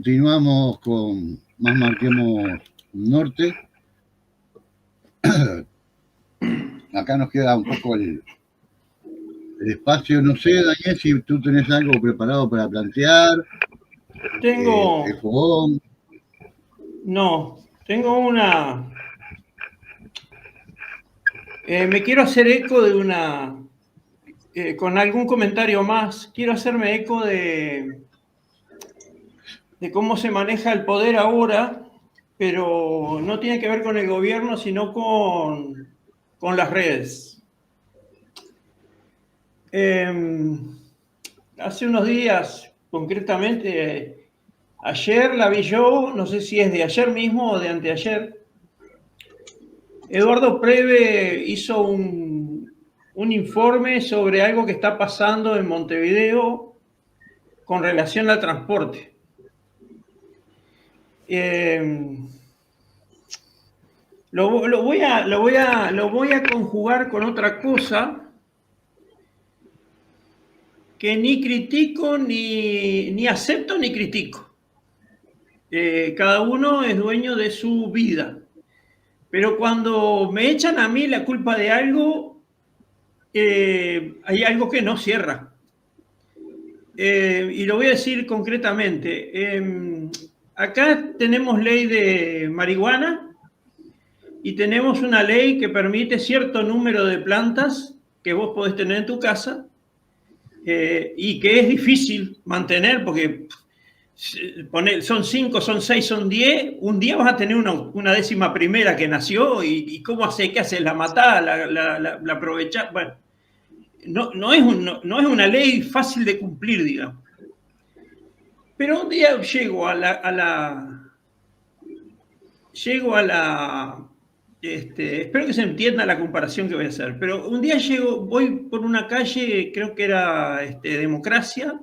continuamos con Más Marquemos Norte. Acá nos queda un poco el espacio. No sé, Daniel, si tú tenés algo preparado para plantear. Tengo... El fogón. No, tengo una... me quiero hacer eco de una... con algún comentario más, quiero hacerme eco de cómo se maneja el poder ahora, pero no tiene que ver con el gobierno, sino con las redes. Hace unos días, concretamente, ayer la vi yo, no sé si es de ayer mismo o de anteayer. Eduardo Preve hizo un informe sobre algo que está pasando en Montevideo con relación al transporte. Lo voy a conjugar con otra cosa que ni critico, ni acepto, ni critico. Cada uno es dueño de su vida. Pero cuando me echan a mí la culpa de algo, hay algo que no cierra. Y lo voy a decir concretamente. Acá tenemos ley de marihuana y tenemos una ley que permite cierto número de plantas que vos podés tener en tu casa y que es difícil mantener porque son 5, son 6, son 10. Un día vas a tener una 11ª que nació y ¿cómo hace? ¿Qué haces? ¿La matás? ¿La aprovechás? Bueno, no es una ley fácil de cumplir, digamos. Pero un día llego a la espero que se entienda la comparación que voy a hacer, pero un día voy por una calle, creo que era Democracia,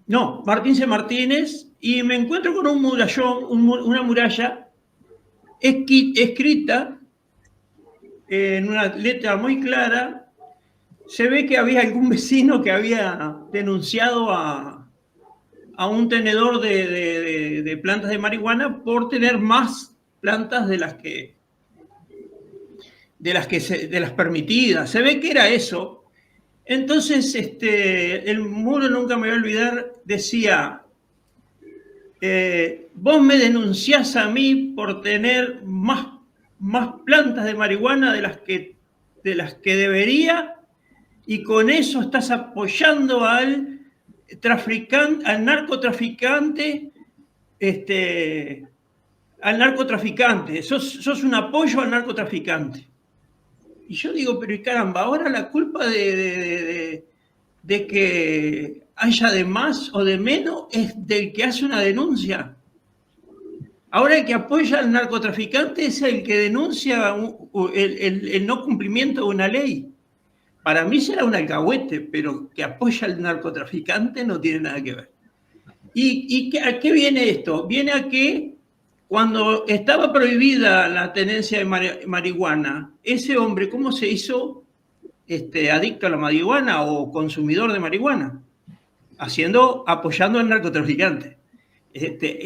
no, Martín C. Martínez, y me encuentro con un murallón, una muralla escrita en una letra muy clara. Se ve que había algún vecino que había denunciado a un tenedor de plantas de marihuana por tener más plantas de las permitidas. Se ve que era eso. Entonces, el muro, nunca me voy a olvidar, decía: vos me denunciás a mí por tener más plantas de marihuana de las que debería, y con eso estás apoyando al narcotraficante, sos un apoyo al narcotraficante. Y yo digo, pero caramba, ahora la culpa de que haya de más o de menos es del que hace una denuncia. Ahora el que apoya al narcotraficante es el que denuncia el no cumplimiento de una ley. Para mí será un alcahuete, pero que apoya al narcotraficante no tiene nada que ver. ¿Y a qué viene esto? Viene a que cuando estaba prohibida la tenencia de marihuana, ese hombre, ¿cómo se hizo adicto a la marihuana o consumidor de marihuana? Apoyando al narcotraficante. Ese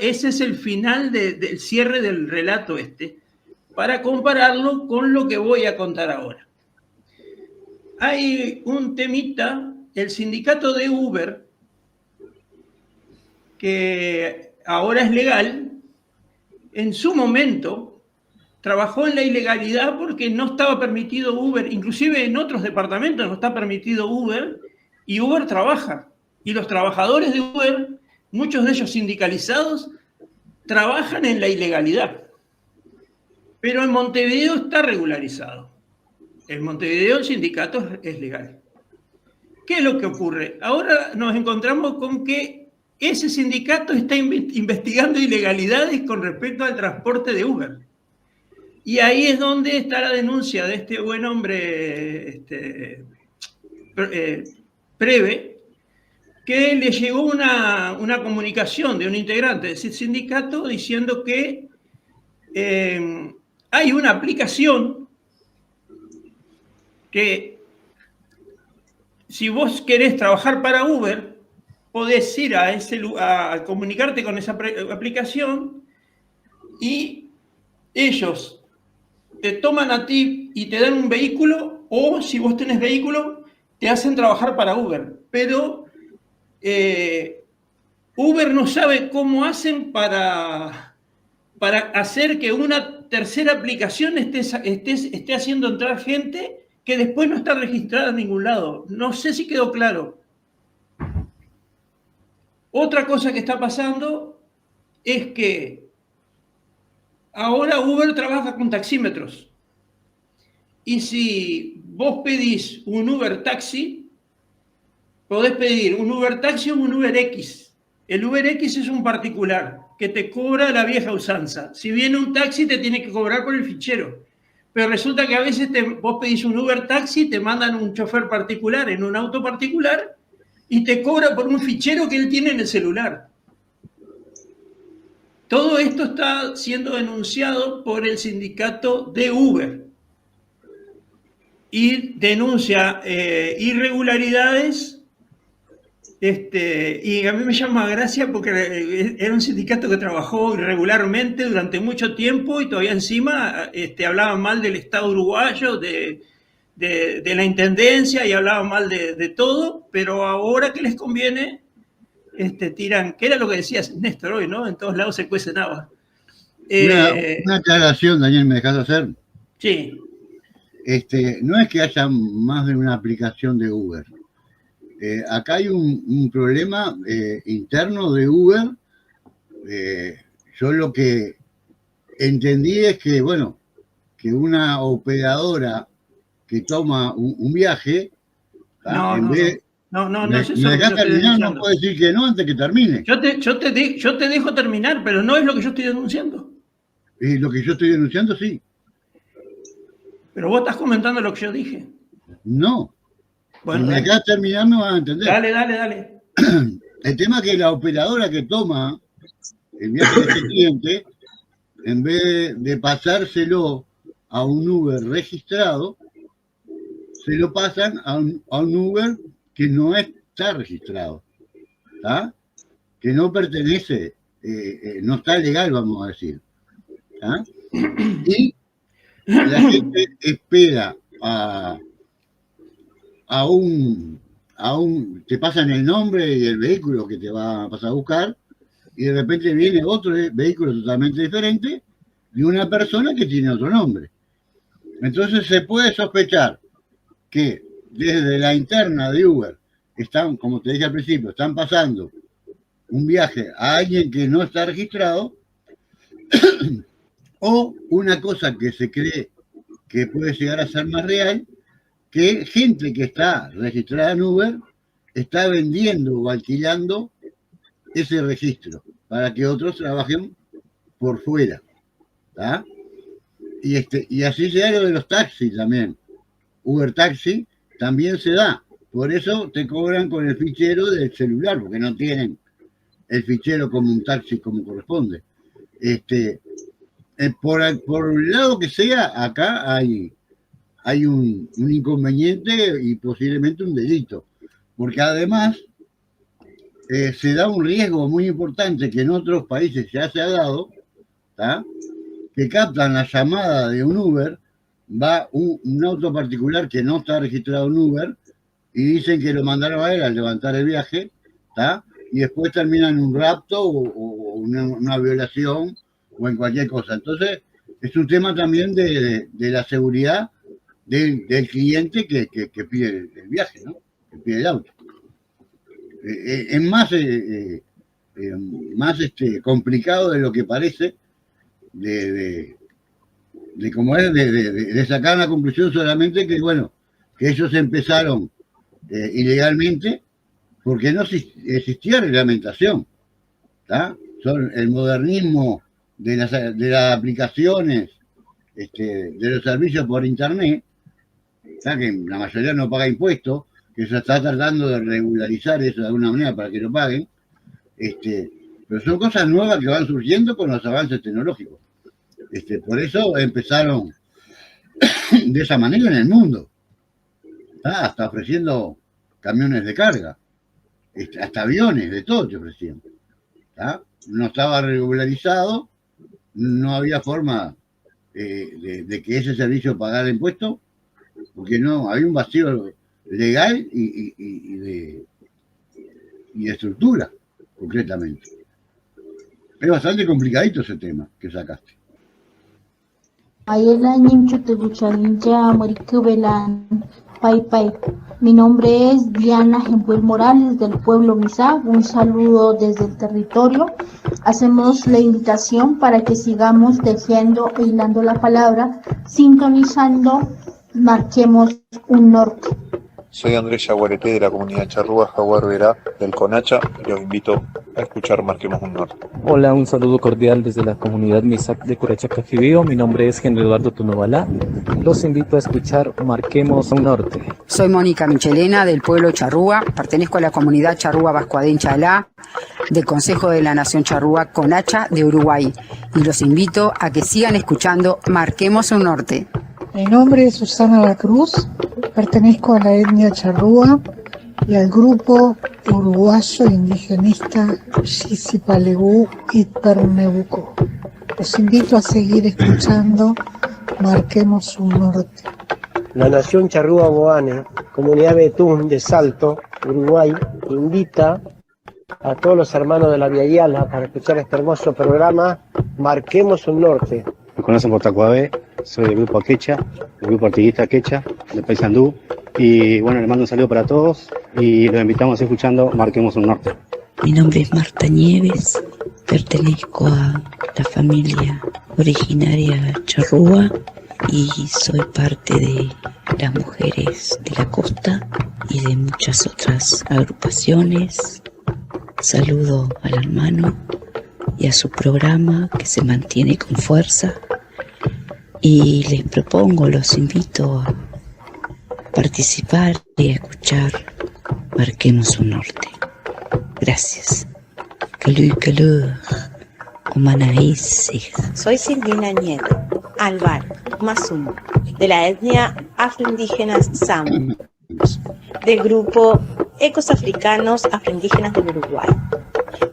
es el final del cierre del relato para compararlo con lo que voy a contar ahora. Hay un temita, el sindicato de Uber, que ahora es legal, en su momento trabajó en la ilegalidad porque no estaba permitido Uber, inclusive en otros departamentos no está permitido Uber, y Uber trabaja. Y los trabajadores de Uber, muchos de ellos sindicalizados, trabajan en la ilegalidad. Pero en Montevideo está regularizado. En Montevideo el sindicato es legal. ¿Qué es lo que ocurre? Ahora nos encontramos con que ese sindicato está investigando ilegalidades con respecto al transporte de Uber. Y ahí es donde está la denuncia de este buen hombre, Preve, que le llegó una comunicación de un integrante de ese sindicato diciendo que hay una aplicación que, si vos querés trabajar para Uber, podés ir a comunicarte con esa aplicación y ellos te toman a ti y te dan un vehículo, o si vos tenés vehículo, te hacen trabajar para Uber. Pero Uber no sabe cómo hacen para hacer que una tercera aplicación esté haciendo entrar gente que después no está registrada en ningún lado. No sé si quedó claro. Otra cosa que está pasando es que ahora Uber trabaja con taxímetros. Y si vos pedís un Uber taxi, podés pedir un Uber taxi o un Uber X. El Uber X es un particular que te cobra la vieja usanza. Si viene un taxi, te tiene que cobrar por el fichero. Pero resulta que a veces vos pedís un Uber taxi, te mandan un chofer particular en un auto particular y te cobra por un fichero que él tiene en el celular. Todo esto está siendo denunciado por el sindicato de Uber y denuncia irregularidades. Y a mí me llama gracia porque era un sindicato que trabajó irregularmente durante mucho tiempo y todavía encima hablaban mal del Estado uruguayo, de la Intendencia, y hablaban mal de todo, pero ahora que les conviene, tiran, que era lo que decías, Néstor, hoy, ¿no? En todos lados se cuecen habas. Una aclaración, Daniel, ¿me dejas hacer? Sí. No es que haya más de una aplicación de Uber. Acá hay un problema interno de Uber. Yo lo que entendí es que, bueno, que una operadora que toma un viaje, no es eso. ¿Me dejás terminar? No puedo decir que no antes que termine. Yo te dejo terminar, pero no es lo que yo estoy denunciando. Y lo que yo estoy denunciando, sí. Pero vos estás comentando lo que yo dije. No. Bueno, si me dejás terminar, me vas a entender. Dale. El tema es que la operadora que toma el viaje de ese cliente, en vez de pasárselo a un Uber registrado, se lo pasan a un Uber que no está registrado, ¿tá? Que no pertenece, no está legal, vamos a decir. ¿Tá? Y la gente espera te pasan el nombre y el vehículo que te va a pasar a buscar, y de repente viene otro vehículo totalmente diferente de una persona que tiene otro nombre. Entonces se puede sospechar que desde la interna de Uber están, como te dije al principio, están pasando un viaje a alguien que no está registrado, o una cosa que se cree que puede llegar a ser más real, que gente que está registrada en Uber está vendiendo o alquilando ese registro para que otros trabajen por fuera, ¿tá? Y así se da lo de los taxis también. Uber Taxi también se da. Por eso te cobran con el fichero del celular, porque no tienen el fichero como un taxi como corresponde. Por el lado que sea, acá hay un inconveniente y posiblemente un delito, porque además se da un riesgo muy importante que en otros países ya se ha dado, ¿tá? Que captan la llamada de un Uber, va un auto particular que no está registrado en Uber y dicen que lo mandaron a él al levantar el viaje, ¿tá? Y después terminan en un rapto o una violación o en cualquier cosa. Entonces, es un tema también de la seguridad del cliente que pide el viaje, ¿no? Que pide el auto. Es más complicado de lo que parece de cómo es, de sacar una conclusión solamente que, bueno, que ellos empezaron ilegalmente porque no existía reglamentación, ¿tá? Son el modernismo de las aplicaciones, de los servicios por internet, ¿tá? Que la mayoría no paga impuestos, que se está tratando de regularizar eso de alguna manera para que lo paguen, pero son cosas nuevas que van surgiendo con los avances tecnológicos. Por eso empezaron de esa manera en el mundo, ¿tá? Hasta ofreciendo camiones de carga. hasta aviones, de todo te ofrecían. ¿Tá? No estaba regularizado, no había forma de que ese servicio pagara impuestos, porque no había un vacío legal y de estructura, concretamente. Es bastante complicadito ese tema que sacaste. Mi nombre es Diana Gembuel Morales del pueblo Misak. Un saludo desde el territorio. Hacemos la invitación para que sigamos tejiendo e hilando la palabra, sintonizando, marquemos un norte. Soy Andrés Yaguareté de la comunidad charrúa Jaguar Verá del Conacha y los invito a escuchar Marquemos un Norte. Hola, un saludo cordial desde la comunidad Misak de Curachacajibío. Mi nombre es Henry Eduardo Tunobalá. Los invito a escuchar Marquemos un Norte. Soy Mónica Michelena del pueblo charrúa. Pertenezco a la comunidad charrúa Vascuadén Chalá del Consejo de la Nación Charrúa Conacha de Uruguay. Y los invito a que sigan escuchando Marquemos un Norte. Mi nombre es Susana La Cruz, pertenezco a la etnia charrúa y al grupo uruguayo indigenista Xisipalegu y Pernebuco. Los invito a seguir escuchando Marquemos un Norte. La Nación Charrúa Boane, comunidad Betún de Salto, Uruguay, invita a todos los hermanos de la Via Yala para escuchar este hermoso programa Marquemos un Norte. Me conocen por Tacuabé, soy del grupo Quecha, del grupo artiguista Quecha, de Paysandú. Y bueno, les mando un saludo para todos y los invitamos a escuchando Marquemos un Norte. Mi nombre es Marta Nieves, pertenezco a la familia originaria charrúa y soy parte de las mujeres de la costa y de muchas otras agrupaciones. Saludo al hermano y a su programa que se mantiene con fuerza y les propongo, los invito a participar y a escuchar Marquemos un Norte. Gracias. Soy Silvina Nieto, Alvar, Mazum, de la etnia afroindígena Sam, del grupo Ecos Africanos Afroindígenas del Uruguay.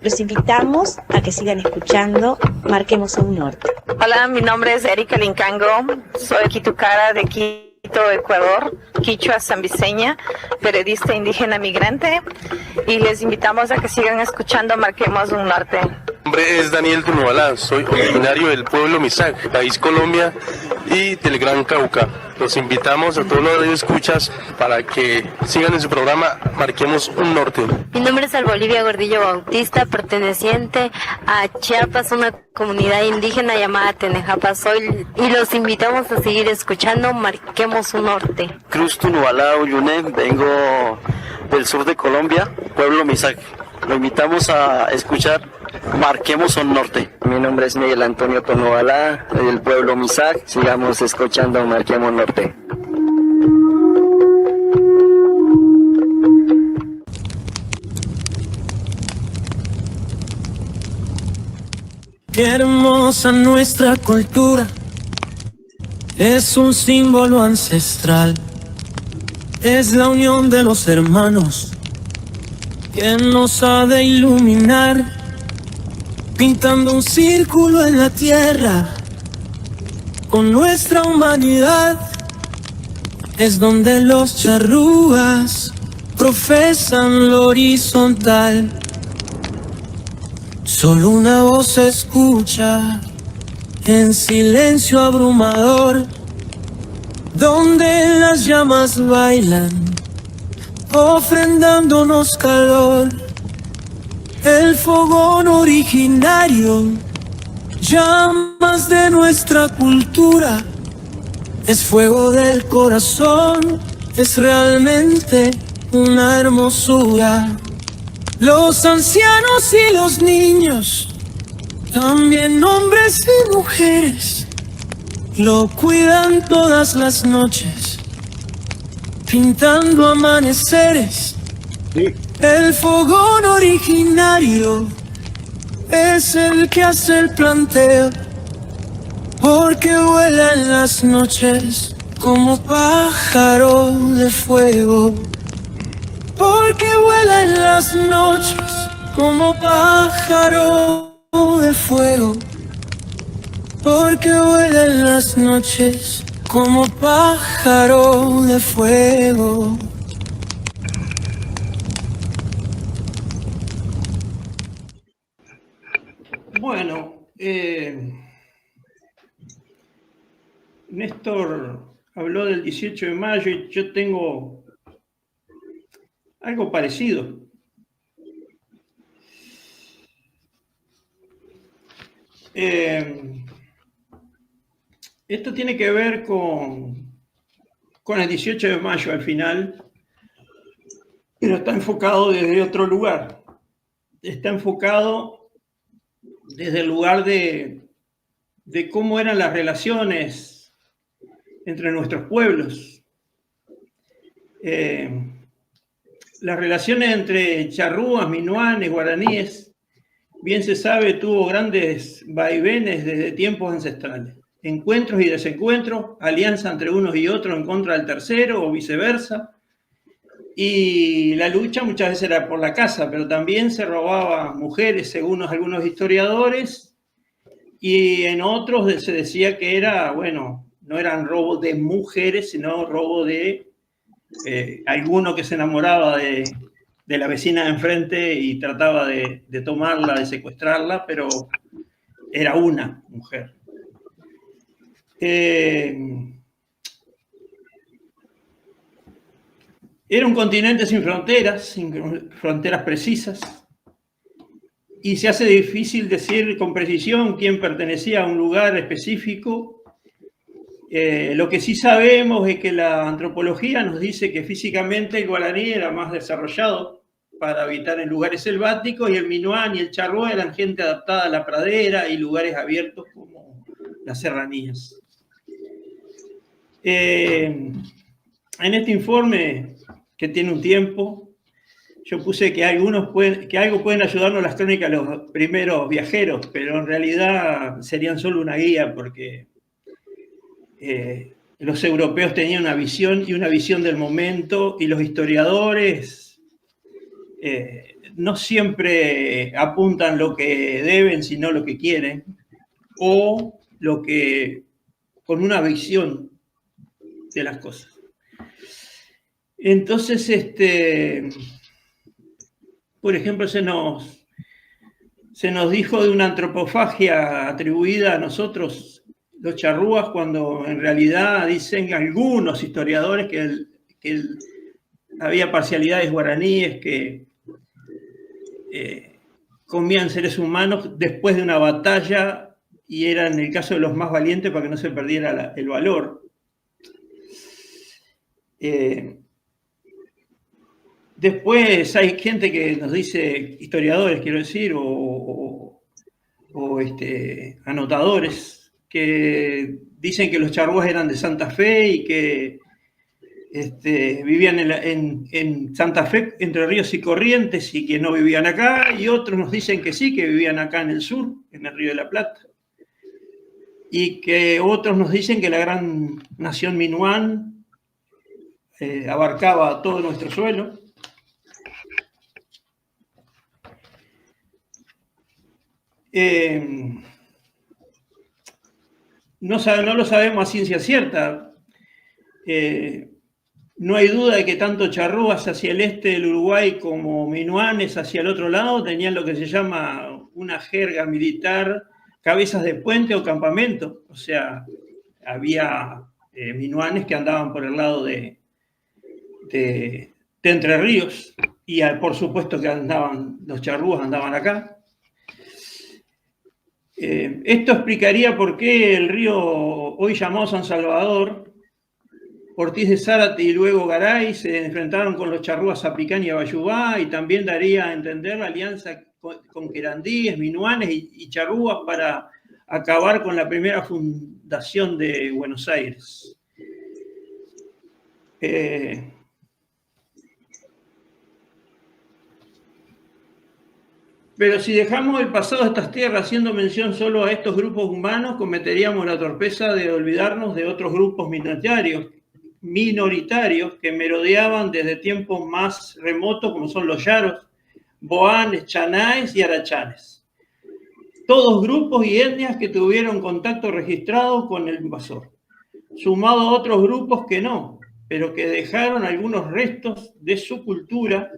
Los invitamos a que sigan escuchando Marquemos un Norte. Hola, mi nombre es Erika Lincango, soy quitucara de Quito, Ecuador, quichua zambiseña, periodista indígena migrante, y les invitamos a que sigan escuchando Marquemos un Norte. Mi nombre es Daniel Tunobalá, soy originario del pueblo Misak, país Colombia y del Gran Cauca. Los invitamos a todos los radioescuchas para que sigan en su programa Marquemos un Norte. Mi nombre es Albolivia Gordillo Bautista, perteneciente a Chiapas, una comunidad indígena llamada Tenejapazoil, y los invitamos a seguir escuchando Marquemos un Norte. Cruz Tunobalá Uyuné, vengo del sur de Colombia, pueblo Misak. Lo invitamos a escuchar Marquemos un Norte. Mi nombre es Miguel Antonio Tonobalá, del pueblo Misak. Sigamos escuchando Marquemos un Norte. Qué hermosa nuestra cultura, es un símbolo ancestral, es la unión de los hermanos que nos ha de iluminar, pintando un círculo en la tierra con nuestra humanidad. Es donde los charrúas profesan lo horizontal. Solo una voz se escucha en silencio abrumador, donde las llamas bailan, ofrendándonos calor. El fogón originario, llamas de nuestra cultura, es fuego del corazón, es realmente una hermosura. Los ancianos y los niños, también hombres y mujeres, lo cuidan todas las noches, pintando amaneceres. El fogón originario es el que hace el planteo, porque vuela en las noches como pájaro de fuego. porque vuela en las noches como pájaro de fuego, porque vuela en las noches como pájaro de fuego. Bueno, Néstor habló del 18 de mayo y yo tengo algo parecido. Esto tiene que ver con el 18 de mayo al final, pero está enfocado desde otro lugar. Está enfocado desde el lugar de cómo eran las relaciones entre nuestros pueblos. Las relaciones entre charrúas, minuanes, guaraníes, bien se sabe, tuvo grandes vaivenes desde tiempos ancestrales. Encuentros y desencuentros, alianza entre unos y otros en contra del tercero o viceversa. Y la lucha muchas veces era por la casa, pero también se robaba mujeres, según algunos historiadores, y en otros se decía que era, bueno, no eran robos de mujeres, sino robo de alguno que se enamoraba de la vecina de enfrente y trataba de tomarla, de secuestrarla, pero era una mujer. Era un continente sin fronteras precisas, y se hace difícil decir con precisión quién pertenecía a un lugar específico. Lo que sí sabemos es que la antropología nos dice que físicamente el guaraní era más desarrollado para habitar en lugares selváticos, y el minuán y el charrúa eran gente adaptada a la pradera y lugares abiertos como las serranías. En este informe, que tiene un tiempo, yo puse que algo pueden ayudarnos las crónicas de los primeros viajeros, pero en realidad serían solo una guía, porque los europeos tenían una visión del momento, y los historiadores no siempre apuntan lo que deben, sino lo que quieren, o lo que con una visión de las cosas. Entonces, por ejemplo, se nos dijo de una antropofagia atribuida a nosotros, los charrúas, cuando en realidad dicen algunos historiadores que había parcialidades guaraníes que comían seres humanos después de una batalla, y eran, en el caso de los más valientes, para que no se perdiera el valor. Después hay gente que nos dice, historiadores quiero decir, o anotadores, que dicen que los charrúas eran de Santa Fe y que vivían en Santa Fe, Entre Ríos y Corrientes, y que no vivían acá, y otros nos dicen que sí, que vivían acá en el sur, en el Río de la Plata, y que otros nos dicen que la gran nación minuán abarcaba todo nuestro suelo. No lo sabemos a ciencia cierta. No hay duda de que tanto charrúas hacia el este del Uruguay como minuanes hacia el otro lado tenían lo que se llama una jerga militar, cabezas de puente o campamento. O sea, había minuanes que andaban por el lado de Entre Ríos, y por supuesto que los charrúas andaban acá. Esto explicaría por qué el río hoy llamado San Salvador, Ortiz de Zárate y luego Garay se enfrentaron con los charrúas Apicán y Abayubá, y también daría a entender la alianza con querandíes, minuanes y charrúas para acabar con la primera fundación de Buenos Aires. Pero si dejamos el pasado de estas tierras haciendo mención solo a estos grupos humanos, cometeríamos la torpeza de olvidarnos de otros grupos minoritarios que merodeaban desde tiempos más remotos, como son los yaros, boanes, chanaes y arachanes. Todos grupos y etnias que tuvieron contacto registrado con el invasor, sumado a otros grupos que no, pero que dejaron algunos restos de su cultura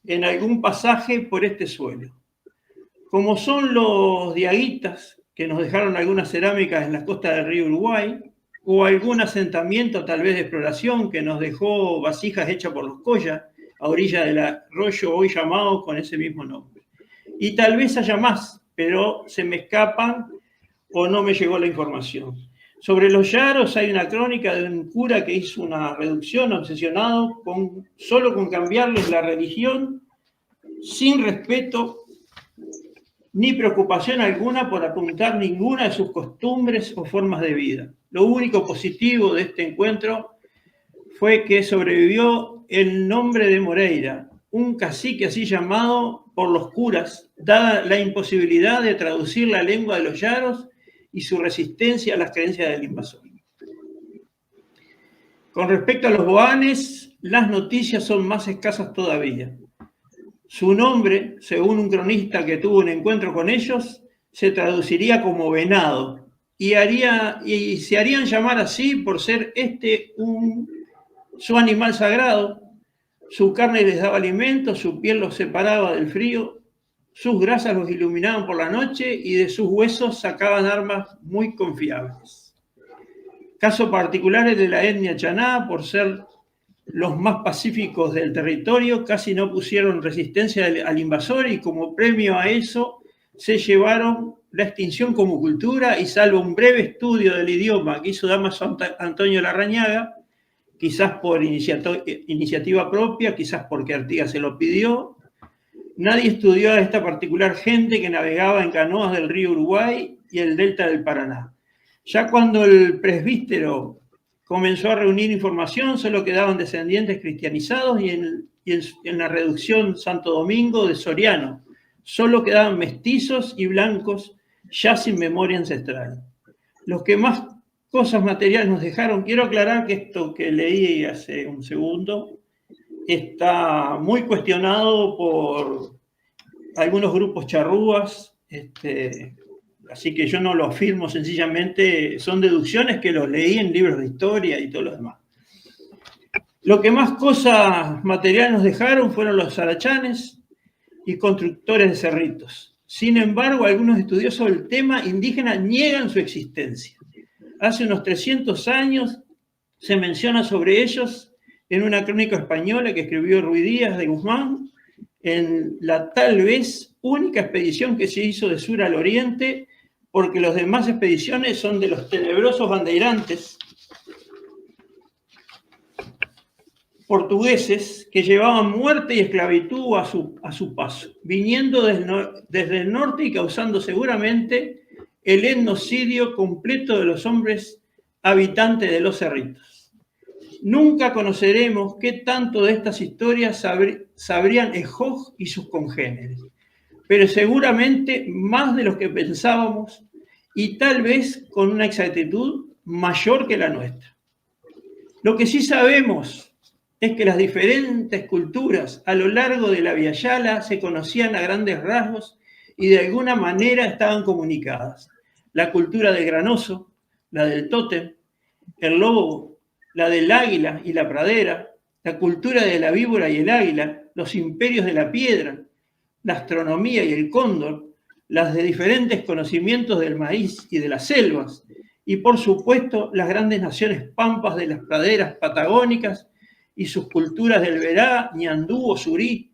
en algún pasaje por este suelo. Como son los diaguitas, que nos dejaron algunas cerámicas en las costas del río Uruguay, o algún asentamiento tal vez de exploración que nos dejó vasijas hechas por los Coya, a orilla del arroyo hoy llamado con ese mismo nombre. Y tal vez haya más, pero se me escapan o no me llegó la información. Sobre los yaros hay una crónica de un cura que hizo una reducción obsesionado solo con cambiarles la religión, sin respeto ni preocupación alguna por apuntar ninguna de sus costumbres o formas de vida. Lo único positivo de este encuentro fue que sobrevivió el nombre de Moreira, un cacique así llamado por los curas, dada la imposibilidad de traducir la lengua de los yaros y su resistencia a las creencias del invasor. Con respecto a los boanes, las noticias son más escasas todavía. Su nombre, según un cronista que tuvo un encuentro con ellos, se traduciría como venado y se harían llamar así por ser su animal sagrado. Su carne les daba alimento, su piel los separaba del frío, sus grasas los iluminaban por la noche y de sus huesos sacaban armas muy confiables. Casos particulares de la etnia chaná, por ser los más pacíficos del territorio, casi no pusieron resistencia al invasor y como premio a eso se llevaron la extinción como cultura y salvo un breve estudio del idioma que hizo Dámaso Antonio Larrañaga, quizás por iniciativa propia, quizás porque Artigas se lo pidió, nadie estudió a esta particular gente que navegaba en canoas del río Uruguay y el delta del Paraná. Ya cuando el presbítero comenzó a reunir información, solo quedaban descendientes cristianizados y en la reducción Santo Domingo de Soriano, solo quedaban mestizos y blancos ya sin memoria ancestral. Los que más cosas materiales nos dejaron, quiero aclarar que esto que leí hace un segundo está muy cuestionado por algunos grupos charrúas, así que yo no lo afirmo, sencillamente son deducciones que los leí en libros de historia y todo lo demás. Lo que más cosas materiales nos dejaron fueron los arachanes y constructores de cerritos. Sin embargo, algunos estudiosos del tema indígena niegan su existencia. Hace unos 300 años se menciona sobre ellos en una crónica española que escribió Ruy Díaz de Guzmán, en la tal vez única expedición que se hizo de sur al oriente, porque las demás expediciones son de los tenebrosos bandeirantes portugueses que llevaban muerte y esclavitud a su paso, viniendo desde el norte y causando seguramente el etnocidio completo de los hombres habitantes de los cerritos. Nunca conoceremos qué tanto de estas historias sabrían Ejoj y sus congéneres, pero seguramente más de lo que pensábamos y tal vez con una exactitud mayor que la nuestra. Lo que sí sabemos es que las diferentes culturas a lo largo de la Via Yala se conocían a grandes rasgos y de alguna manera estaban comunicadas. La cultura del granoso, la del tótem, el lobo, la del águila y la pradera, la cultura de la víbora y el águila, los imperios de la piedra, la astronomía y el cóndor, las de diferentes conocimientos del maíz y de las selvas, y por supuesto las grandes naciones pampas de las praderas patagónicas y sus culturas del Verá, Ñandú o Surí,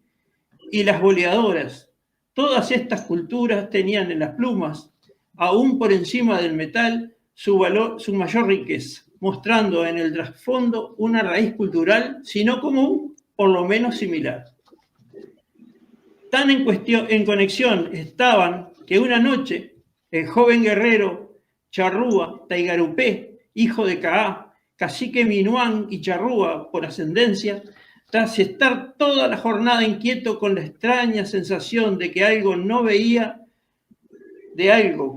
y las boleadoras. Todas estas culturas tenían en las plumas, aún por encima del metal, su mayor riqueza, mostrando en el trasfondo una raíz cultural, si no común, por lo menos similar. Tan en conexión estaban que una noche el joven guerrero charrúa Taigarupé, hijo de Caá, cacique Minuán y charrúa por ascendencia, tras estar toda la jornada inquieto con la extraña sensación de que algo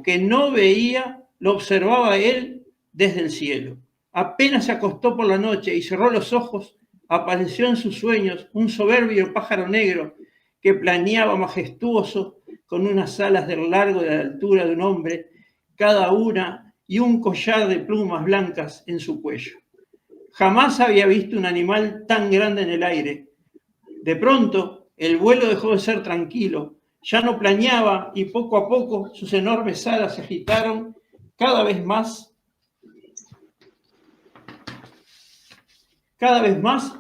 que no veía, lo observaba él desde el cielo. Apenas se acostó por la noche y cerró los ojos, apareció en sus sueños un soberbio pájaro negro que planeaba majestuoso con unas alas del largo de la altura de un hombre, cada una, y un collar de plumas blancas en su cuello. Jamás había visto un animal tan grande en el aire. De pronto, el vuelo dejó de ser tranquilo, ya no planeaba y poco a poco sus enormes alas se agitaron cada vez más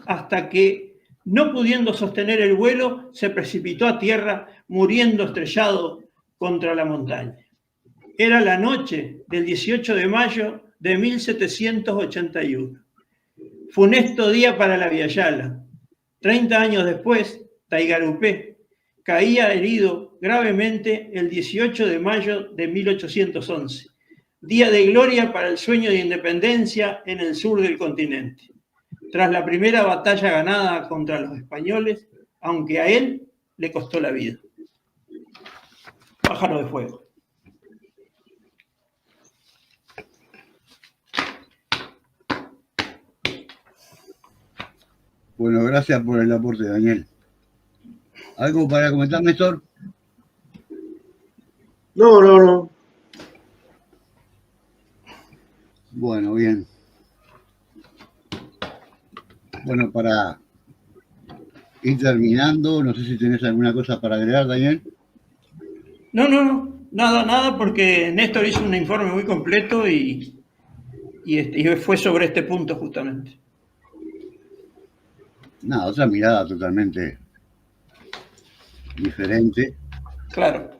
hasta que, no pudiendo sostener el vuelo, se precipitó a tierra, muriendo estrellado contra la montaña. Era la noche del 18 de mayo de 1781. Funesto día para la Viayala. 30 años después, Taigarupé caía herido gravemente el 18 de mayo de 1811, día de gloria para el sueño de independencia en el sur del continente. Tras la primera batalla ganada contra los españoles, aunque a él le costó la vida. Pájaro de fuego. Bueno, gracias por el aporte, Daniel. ¿Algo para comentar, Néstor? No. Bueno, bien. Bueno, para ir terminando, no sé si tenés alguna cosa para agregar, Daniel. No, nada, porque Néstor hizo un informe muy completo y fue sobre este punto justamente. Nada, otra mirada totalmente diferente. Claro.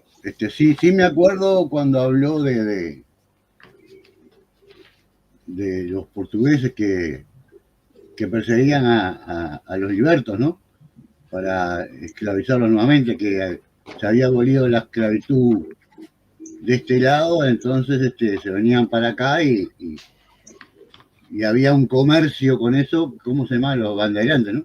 Sí me acuerdo cuando habló de los portugueses que perseguían a los libertos, ¿no? Para esclavizarlos nuevamente, que se había abolido la esclavitud de este lado, entonces se venían para acá y había un comercio con eso, ¿cómo se llama? Los bandeirantes, ¿no?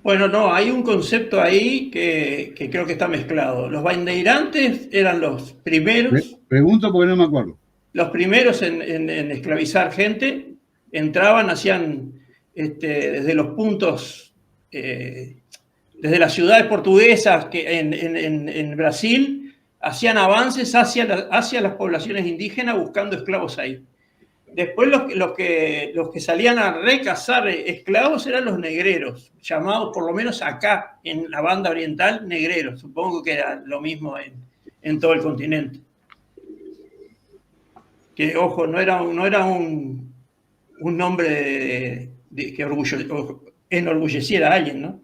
Bueno, no, hay un concepto ahí que creo que está mezclado. Los bandeirantes eran los primeros. Pregunto porque no me acuerdo. Los primeros en esclavizar gente, entraban, hacían desde los puntos, desde las ciudades portuguesas que en Brasil, hacían avances hacia las poblaciones indígenas buscando esclavos ahí. Después los que salían a recazar esclavos eran los negreros, llamados por lo menos acá, en la banda oriental, negreros. Supongo que era lo mismo en todo el continente. Que, ojo, no era un nombre que enorgulleciera a alguien, ¿no?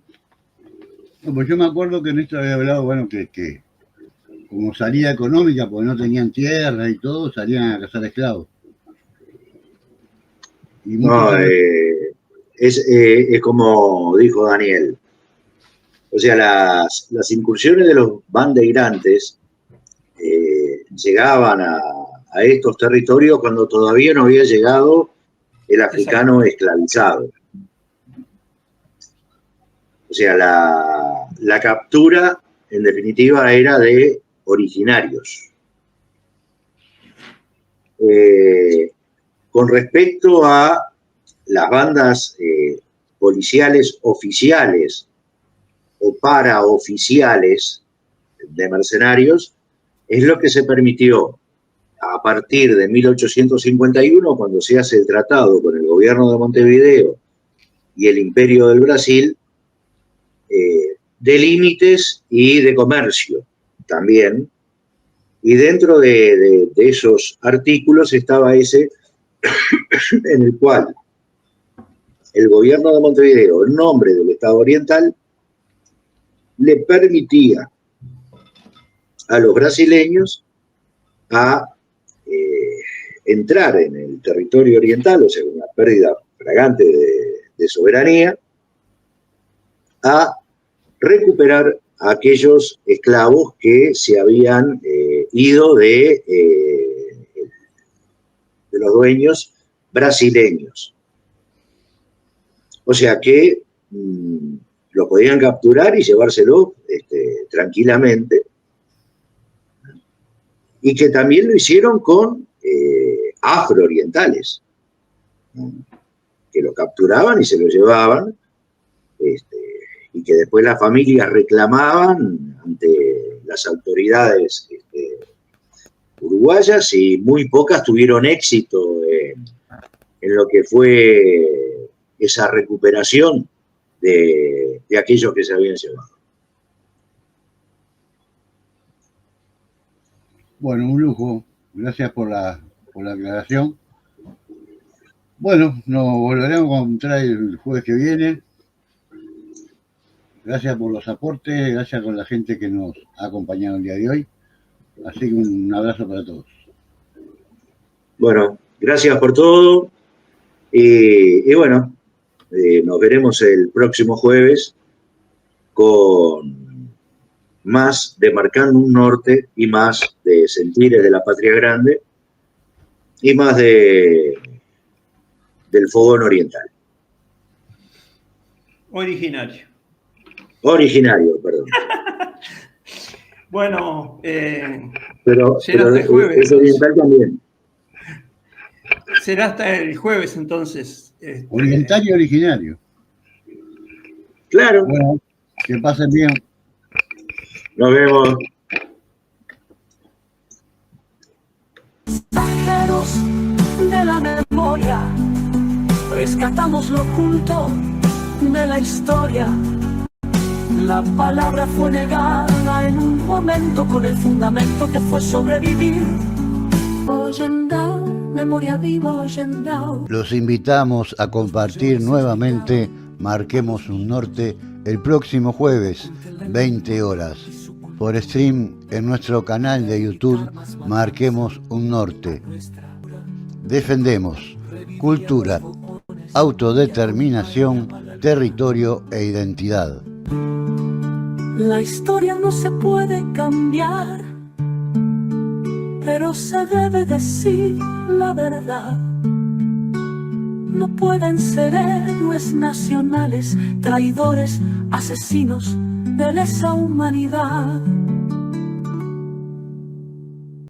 No, pues yo me acuerdo que Néstor había hablado, bueno, que como salida económica, porque no tenían tierra y todo, salían a cazar esclavos. No, es como dijo Daniel. O sea, las incursiones de los bandeirantes llegaban a estos territorios cuando todavía no había llegado el africano esclavizado. O sea, la captura, en definitiva, era de originarios. Con respecto a las bandas policiales oficiales o paraoficiales de mercenarios, es lo que se permitió a partir de 1851, cuando se hace el tratado con el gobierno de Montevideo y el Imperio del Brasil, de límites y de comercio también. Y dentro de esos artículos estaba ese en el cual el gobierno de Montevideo, en nombre del Estado Oriental, le permitía a los brasileños entrar en el territorio oriental, o sea, una pérdida flagrante de soberanía, a recuperar a aquellos esclavos que se habían ido de los dueños brasileños. O sea que lo podían capturar y llevárselo tranquilamente. y que también lo hicieron con afroorientales, que lo capturaban y se lo llevaban, y que después las familias reclamaban ante las autoridades uruguayas, y muy pocas tuvieron éxito en lo que fue esa recuperación de aquellos que se habían llevado. Bueno, un lujo. Gracias por la aclaración. Bueno, nos volveremos a encontrar el jueves que viene. Gracias por los aportes, gracias con la gente que nos ha acompañado el día de hoy. Así que un abrazo para todos. Bueno, gracias por todo. Y bueno, nos veremos el próximo jueves con más de Marcando un Norte y más de Sentires de la Patria Grande y más del Fogón Oriental. Originario, perdón. Bueno, pero será hasta el jueves. Es oriental también. Será hasta el jueves, entonces. Oriental y originario. Claro. Bueno, que pasen bien. Nos vemos. Pasajeros de la memoria, rescatamos lo oculto de la historia. La palabra fue negada en un momento con el fundamento que fue sobrevivir. Oyendao, memoria viva, Oyendao. Los invitamos a compartir nuevamente Marquemos un Norte el próximo jueves, 20 horas, por stream en nuestro canal de YouTube Marquemos un Norte. Defendemos cultura, autodeterminación, territorio e identidad. La historia no se puede cambiar, pero se debe decir la verdad. No pueden ser héroes nacionales, traidores, asesinos de lesa humanidad.